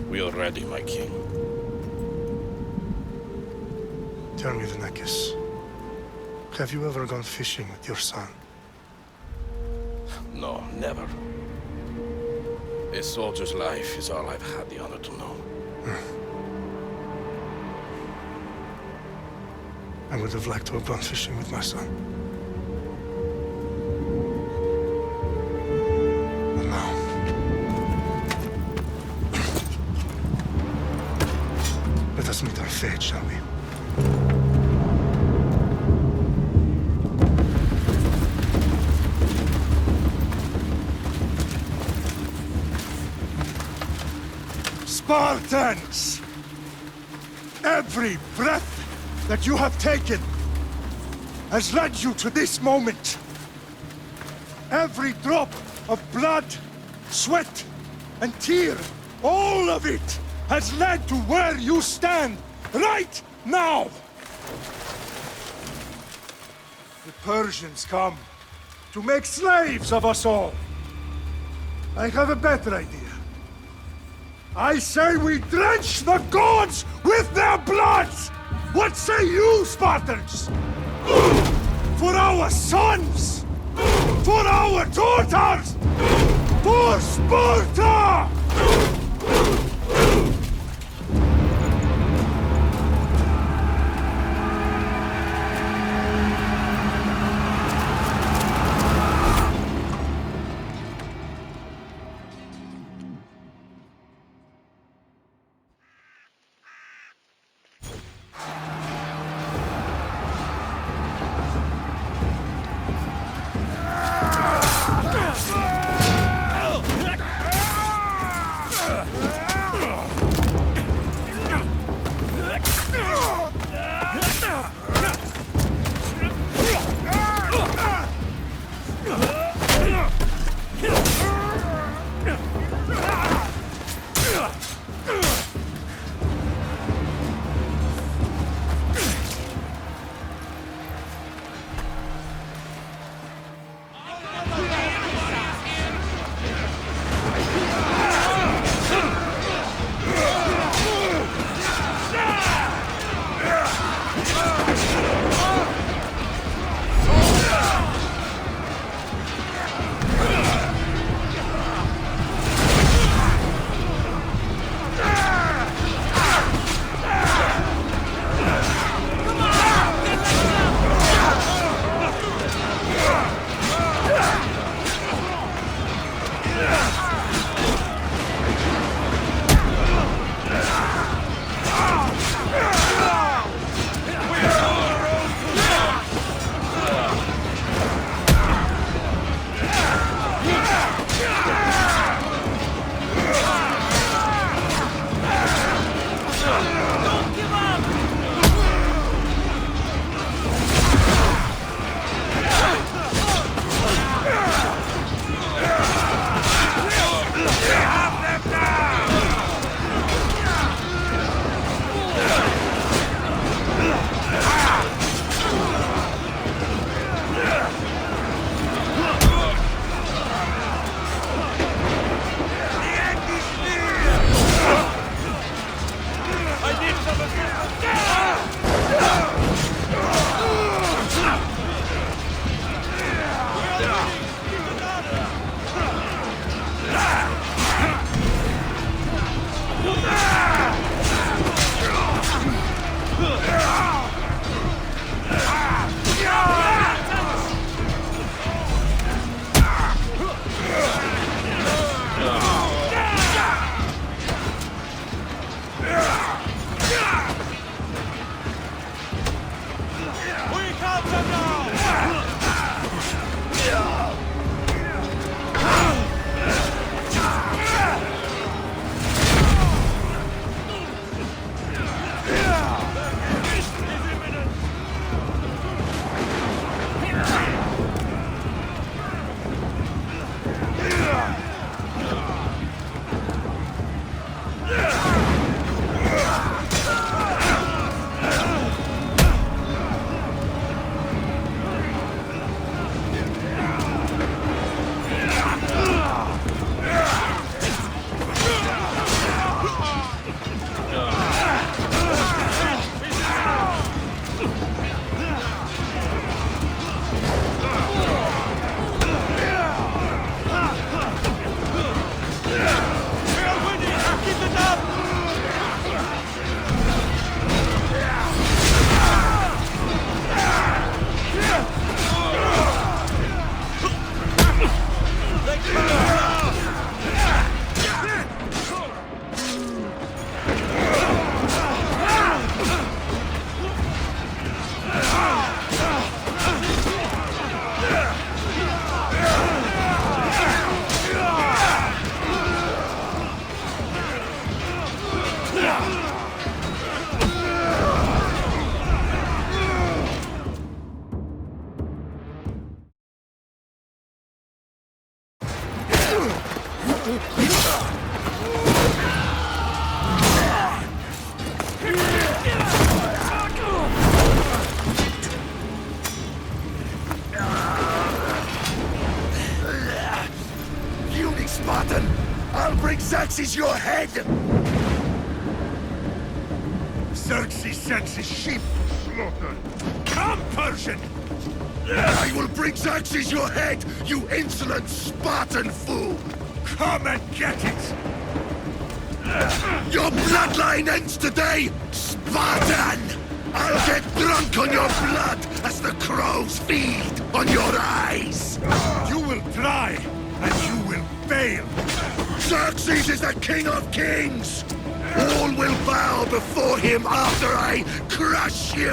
We are ready, my king. Tell me, Vinakis, have you ever gone fishing with your son? No, never. A soldier's life is all I've had the honor to know. I would have liked to have gone fishing with my son. But now... let us meet our fate, shall we? Spartans! Every breath that you have taken has led you to this moment. Every drop of blood, sweat, and tear, all of it has led to where you stand right now. The Persians come to make slaves of us all. I have a better idea. I say we drench the gods with their bloods! What say you, Spartans? For our sons! For our daughters! For Sparta! bring Xerxes your head! Xerxes sends his sheep to slaughter. Come, Persian! I will bring Xerxes your head, you insolent Spartan fool! Come and get it! Your bloodline ends today, Spartan! I'll get drunk on your blood as the crows feed on your eyes! You will try, and you will fail! Xerxes is the king of kings! All will bow before him after I crush you!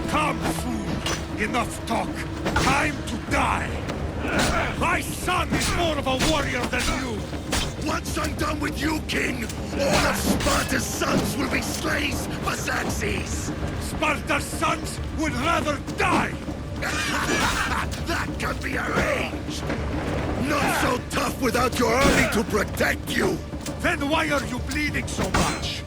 Come, fool! Enough talk! Time to die! My son is more of a warrior than you! Once I'm done with you, king, all of Sparta's sons will be slaves for Xerxes! Sparta's sons would rather die! That can be arranged! Not so tough without your army to protect you! Then why are you bleeding so much?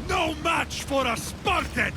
No match for a Spartan!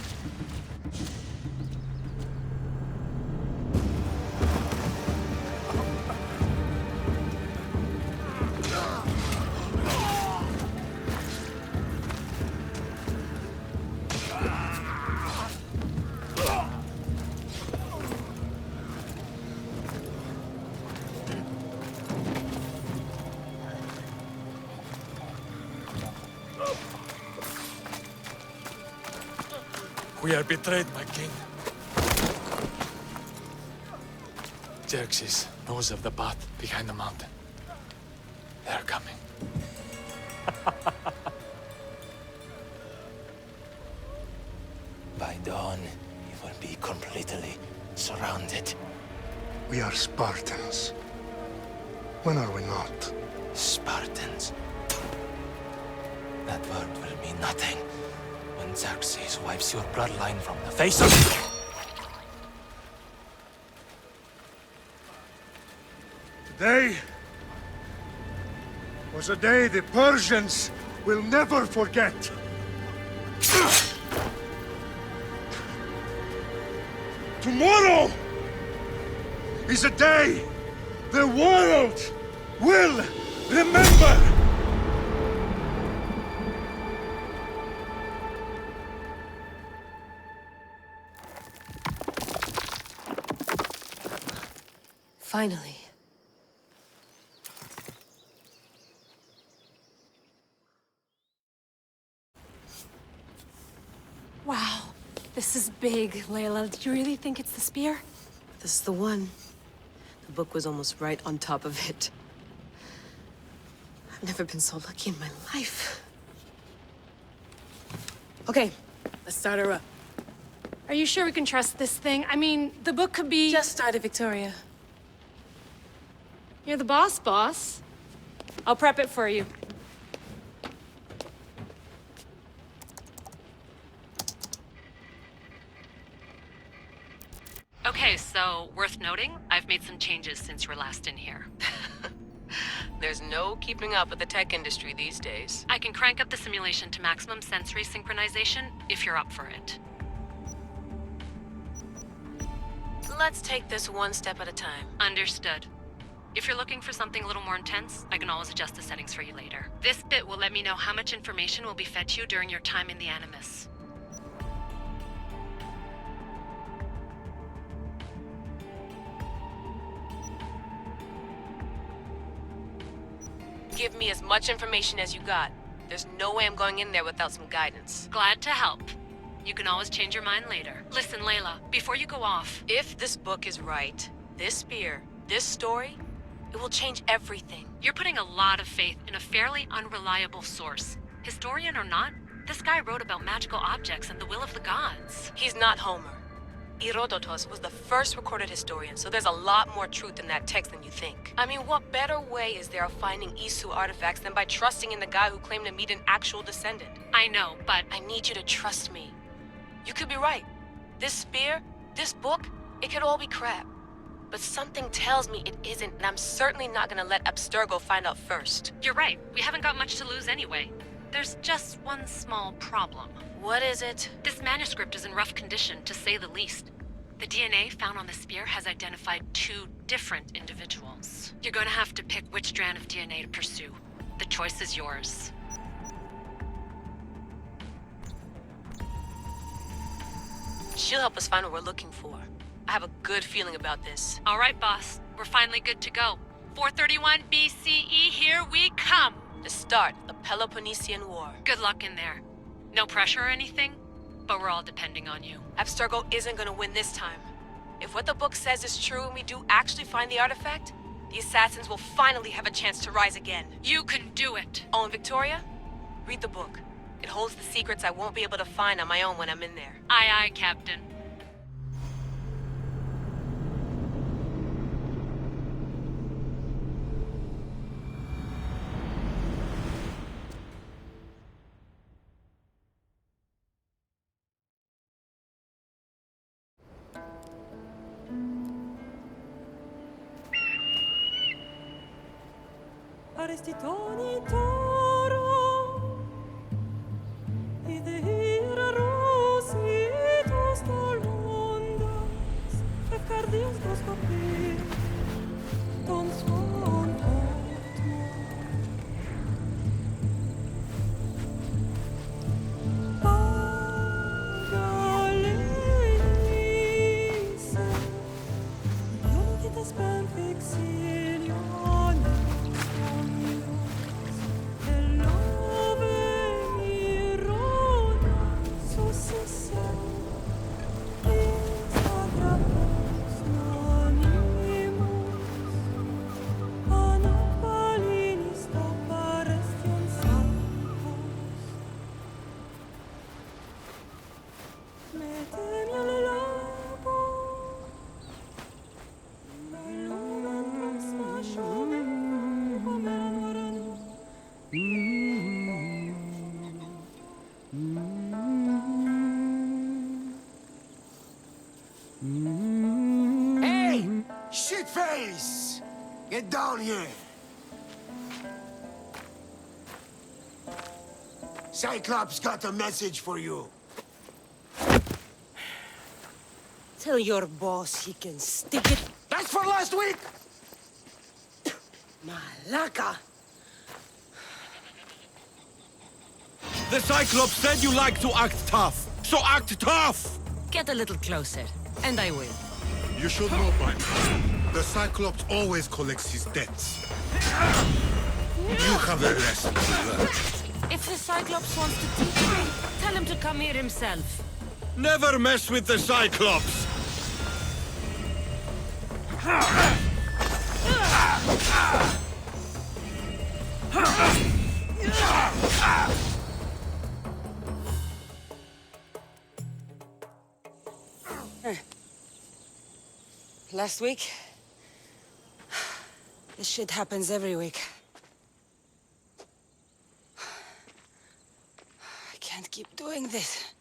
We are betrayed, my king. Xerxes knows of the path behind the mountain. They are coming. By dawn, you will be completely surrounded. We are Spartans. When are we not? Spartans. That word will mean nothing when Xerxes wipes your bloodline from the face of... Today was a day the Persians will never forget. Tomorrow is a day the world will remember. Finally. Wow, this is big, Layla. Do you really think it's the spear? This is the one. The book was almost right on top of it. I've never been so lucky in my life. Okay, let's start her up. Are you sure we can trust this thing? I mean, the book could be... Just started, Victoria. You're the boss. I'll prep it for you. Okay, so worth noting, I've made some changes since you were last in here. There's no keeping up with the tech industry these days. I can crank up the simulation to maximum sensory synchronization if you're up for it. Let's take this one step at a time. Understood. If you're looking for something a little more intense, I can always adjust the settings for you later. This bit will let me know how much information will be fed to you during your time in the Animus. Give me as much information as you got. There's no way I'm going in there without some guidance. Glad to help. You can always change your mind later. Listen, Layla, before you go off... If this book is right, this spear, this story, it will change everything. You're putting a lot of faith in a fairly unreliable source. Historian or not, this guy wrote about magical objects and the will of the gods. He's not Homer. Herodotus was the first recorded historian, so there's a lot more truth in that text than you think. I mean, what better way is there of finding Isu artifacts than by trusting in the guy who claimed to meet an actual descendant? I know, but... I need you to trust me. You could be right. This spear, this book, it could all be crap. But something tells me it isn't, and I'm certainly not gonna let Abstergo find out first. You're right. We haven't got much to lose anyway. There's just one small problem. What is it? This manuscript is in rough condition, to say the least. The DNA found on the spear has identified 2 different individuals. You're gonna have to pick which strand of DNA to pursue. The choice is yours. She'll help us find what we're looking for. I have a good feeling about this. All right, boss. We're finally good to go. 431 BCE, here we come! The start, the Peloponnesian War. Good luck in there. No pressure or anything, but we're all depending on you. Abstergo isn't gonna win this time. If what the book says is true and we do actually find the artifact, the assassins will finally have a chance to rise again. You can do it! Oh, and Victoria? Read the book. It holds the secrets I won't be able to find on my own when I'm in there. Aye, aye, Captain. Aristitoni toro, idehira rositos tolondas, fefcardios doskopir, ton son otmo. Pagalenice, non kitas ben fixilione. Hey! Shitface! Get down here! Cyclops got a message for you. Tell your boss he can stick it. That's for last week! Malaka! The Cyclops said you like to act tough, so act tough! Get a little closer, and I will. You should know by now. The Cyclops always collects his debts. You have a lesson to learn. If the Cyclops wants to teach me, tell him to come here himself. Never mess with the Cyclops! Last week? This shit happens every week. I can't keep doing this.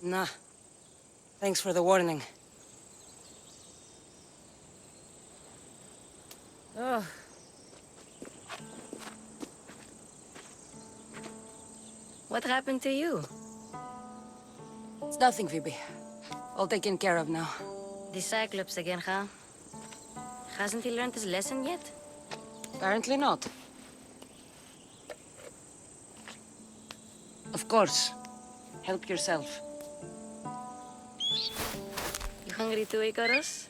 Nah. Thanks for the warning. Oh. What happened to you? It's nothing, Phoebe. All taken care of now. The Cyclops again, huh? Hasn't he learned his lesson yet? Apparently not. Of course. Help yourself. You hungry too, Icarus?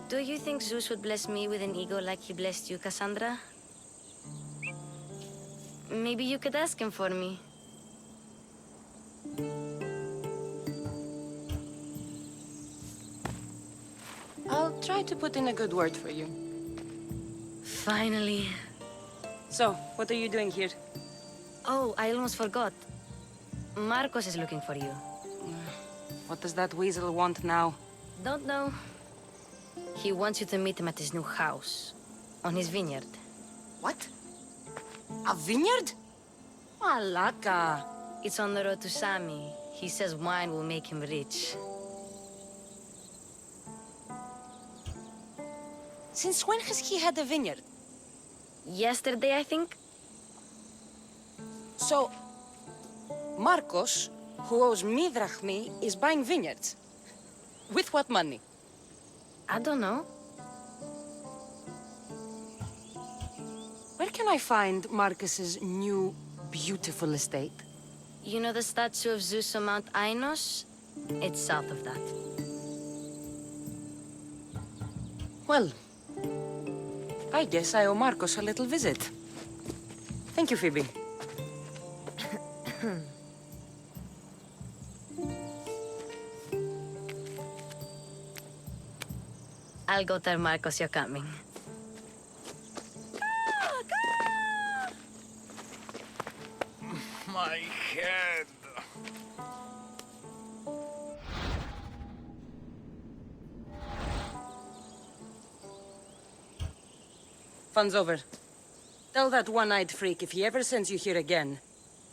Do you think Zeus would bless me with an ego like he blessed you, Cassandra? Maybe you could ask him for me. I'll try to put in a good word for you. Finally. So, what are you doing here? Oh, I almost forgot. Marcos is looking for you. What does that weasel want now? Don't know. He wants you to meet him at his new house. On his vineyard. What? A vineyard? Malaka. It's on the road to Sami. He says wine will make him rich. Since when has he had a vineyard? Yesterday, I think? So, Marcos, who owes me drachmi, is buying vineyards. With what money? I don't know. Where can I find Marcus's new, beautiful estate? You know the statue of Zeus on Mount Ainos? It's south of that. Well, I guess I owe Marcos a little visit. Thank you, Phoebe. I'll go tell Marcos you're coming. My head. Fun's over. Tell that one-eyed freak if he ever sends you here again,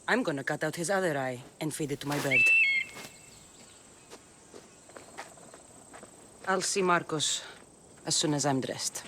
I'm gonna cut out his other eye and feed it to my bird. I'll see Marcos as soon as I'm dressed.